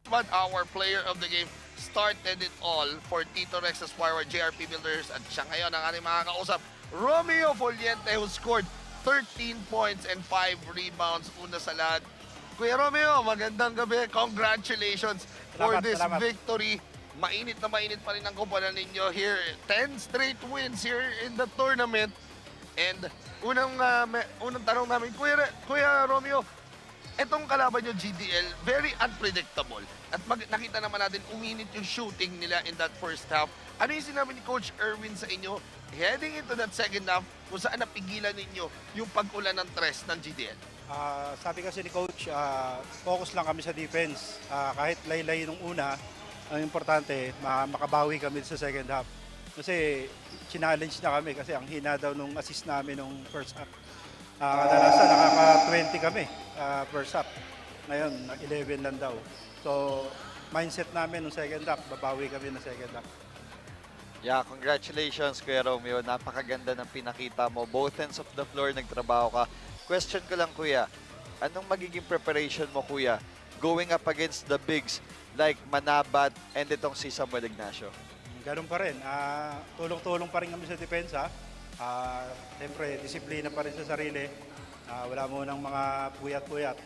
But our player of the game started it all for Tito Rex Esquire, JRP Builders, at siya ngayon ang ating mga kausap, Romeo Foliente, who scored 13 points and 5 rebounds. Una sa lahat, Kuya Romeo, magandang gabi. Congratulations for this victory. Mainit na mainit pa rin ang kumpanan ninyo here. 10 straight wins here in the tournament. And unang tanong namin, Kuya Romeo, etong kalaban nyo, GDL, very unpredictable. At nakita naman natin, uminit yung shooting nila in that first half. Ano yung sinabi ni Coach Erwin sa inyo heading into that second half kung saan napigilan ninyo yung pag-ulan ng tres ng GDL? Sabi kasi ni Coach, focus lang kami sa defense. Kahit laylay nung una, ang importante, makabawi kami sa second half. Kasi challenge na kami kasi ang hina daw nung assist namin nung first half. Kadalasan nakaka-20 kami first half. Ngayon, 11 lang daw. So, mindset namin nung second half, babawi kami ng second half. Yeah, congratulations Kuya Romeo. Napakaganda ng pinakita mo. Both ends of the floor, nagtrabaho ka. Question ko lang Kuya, anong magiging preparation mo Kuya going up against the bigs like Manabat and itong si Samuel Ignacio? Ganun pa rin. Tulong-tulong pa rin kami sa depensa. Siyempre, disiplina pa rin sa sarili. Wala mo ng mga puyat-puyat.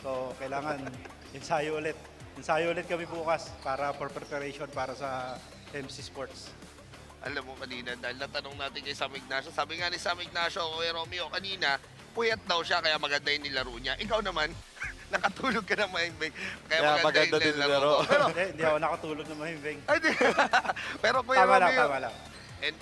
So, kailangan ensayo ulit. Ensayo ulit kami bukas for preparation para sa MC Sports. Alam mo kanina, dahil natanong natin kay Sam Ignacio, sabi nga ni Sam Ignacio, Kuya Romeo, kanina, puyat daw siya kaya maganda yung nilaro niya. Ikaw naman, nakatulog ka na mahimbing. Kaya maganda yung nilaro. Pero, hindi ako nakatulog na mahimbing. Pero Kuya Tama Romeo, lang. And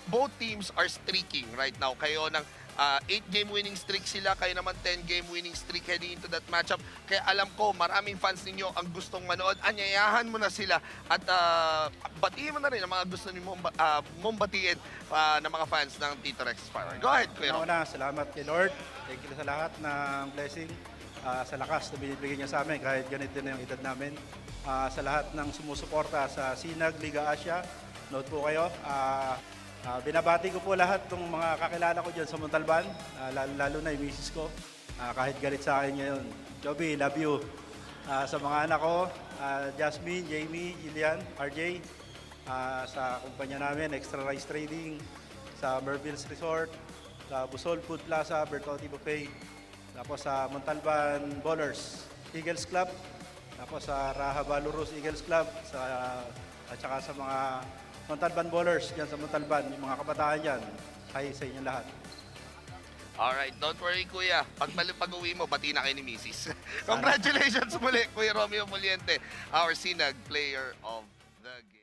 both teams are streaking right now. Kayo ng 8-game winning streak sila, kayo naman 10-game winning streak heading into that matchup. Kaya alam ko, maraming fans ninyo ang gustong manood. Anyayahan mo na sila at batiin mo na rin ang mga gusto mong batiin ng mga fans ng Tito Rex Esquire. Go ahead, Kuya Romeo. Una, salamat kay Lord. Thank you sa lahat ng blessing. Sa lakas na binibigyan niya sa amin kahit ganito na yung edad namin. Sa lahat ng sumusuporta sa Sinag, Liga Asia, note po kayo. Binabati ko po lahat ng mga kakilala ko dyan sa Montalban, lalo na yung misis ko. Kahit galit sa akin ngayon. Joby, love you. Sa mga anak ko, Jasmine, Jamie, Jillian, RJ, sa kumpanya namin, Extra Rice Trading, sa Merville's Resort, sa Busol Food Plaza, Bertoti Buffet, tapos sa Montalban Bowlers, Eagles Club, tapos sa Raha Balurus Eagles Club, at saka sa mga Montalban Bowlers dyan sa Montalban, yung mga kabataan dyan, hi sa inyo lahat. Alright, don't worry Kuya. Pag-uwi mo, bati na kayo ni Mrs. Congratulations muli, Kuya Romeo Foliente, our Sinag player of the game.